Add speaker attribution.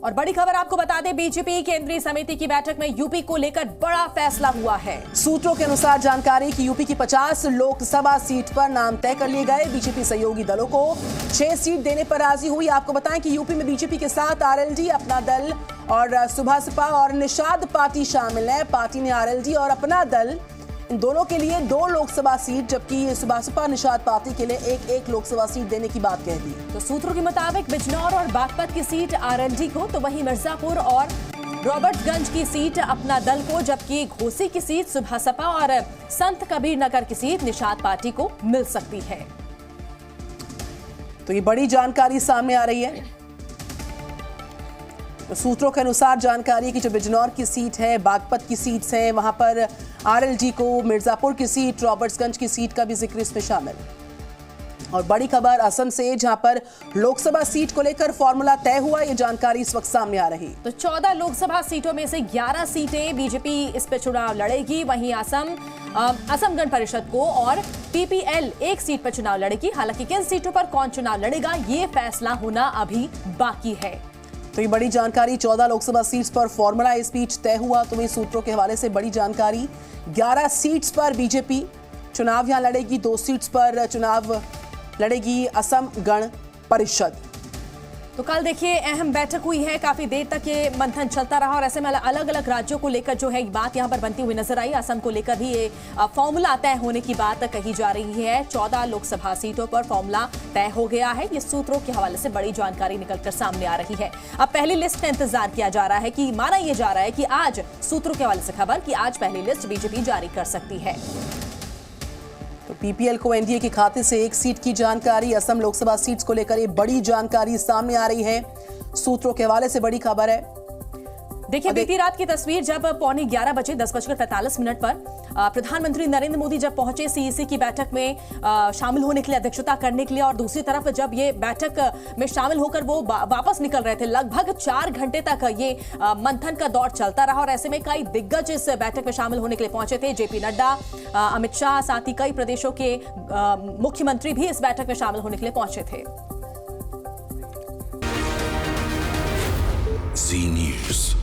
Speaker 1: और बड़ी खबर आपको बता दें, बीजेपी केंद्रीय समिति की बैठक में यूपी को लेकर बड़ा फैसला हुआ है।
Speaker 2: सूत्रों के अनुसार जानकारी कि यूपी की 50 लोकसभा सीट पर नाम तय कर लिए गए। बीजेपी सहयोगी दलों को 6 सीट देने पर राजी हुई। आपको बताएं कि यूपी में बीजेपी के साथ आरएलडी, अपना दल और सुभासपा और निषाद पार्टी शामिल है। पार्टी ने आरएलडी और अपना दल इन दोनों के लिए 2 लोकसभा सीट, जबकि सुभासपा निषाद पार्टी के लिए एक लोकसभा सीट देने की बात कह दी।
Speaker 1: तो सूत्रों के मुताबिक बिजनौर और बागपत की सीट आरएलडी को, तो वहीं मिर्जापुर और रॉबर्ट्सगंज की सीट अपना दल को, जबकि घोसी की सीट सुभासपा और संत कबीर नगर की सीट निषाद पार्टी को मिल सकती है।
Speaker 2: तो ये बड़ी जानकारी सामने आ रही है। तो सूत्रों के अनुसार जानकारी है कि जो बिजनौर की सीट है, बागपत की सीट्स हैं, वहां पर आरएलडी को, मिर्जापुर की सीट, रॉबर्ट्सगंज की सीट का भी जिक्र इसमें शामिल। और बड़ी खबर असम से, जहां पर लोकसभा सीट को लेकर फॉर्मूला तय हुआ। ये जानकारी इस वक्त सामने आ रही।
Speaker 1: तो 14 लोकसभा सीटों में से 11 सीटें बीजेपी इस पे चुनाव लड़ेगी। वहीं असम गण परिषद को और पीपीएल 1 सीट पर चुनाव लड़ेगी। हालांकि किन सीटों पर कौन चुनाव लड़ेगा, ये फैसला होना अभी बाकी है।
Speaker 2: तो ये बड़ी जानकारी, 14 लोकसभा सीट्स पर फॉर्मूला इस बीच तय हुआ। तो वहीं सूत्रों के हवाले से बड़ी जानकारी, 11 सीट्स पर बीजेपी चुनाव यहां लड़ेगी, 2 सीट्स पर चुनाव लड़ेगी असम गण परिषद।
Speaker 1: तो कल देखिए अहम बैठक हुई है, काफी देर तक ये मंथन चलता रहा और ऐसे में अलग अलग राज्यों को लेकर जो है बात यहां पर बनती हुई नजर आई। असम को लेकर भी ये फॉर्मूला तय होने की बात कही जा रही है। 14 लोकसभा सीटों पर फॉर्मूला तय हो गया है। ये सूत्रों के हवाले से बड़ी जानकारी निकलकर सामने आ रही है। अब पहली लिस्ट का इंतजार किया जा रहा है कि माना यह जा रहा है कि आज, सूत्रों के हवाले से खबर कि आज पहली लिस्ट बीजेपी जारी कर सकती है।
Speaker 2: तो पीपीएल को एनडीए के खाते से 1 सीट की जानकारी। असम लोकसभा सीट्स को लेकर ये बड़ी जानकारी सामने आ रही है। सूत्रों के हवाले से बड़ी खबर है।
Speaker 1: देखिए बीती रात की तस्वीर, जब 11:15 बजे 10:45 पर प्रधानमंत्री नरेंद्र मोदी जब पहुंचे सीईसी की बैठक में शामिल होने के लिए, अध्यक्षता करने के लिए, और दूसरी तरफ जब ये बैठक में शामिल होकर वो वापस निकल रहे थे, लगभग 4 घंटे तक ये मंथन का दौर चलता रहा। और ऐसे में कई दिग्गज इस बैठक में शामिल होने के लिए पहुंचे थे। जेपी नड्डा, अमित शाह, साथ ही कई प्रदेशों के मुख्यमंत्री भी इस बैठक में शामिल होने के लिए पहुंचे थे।
Speaker 3: Zee News।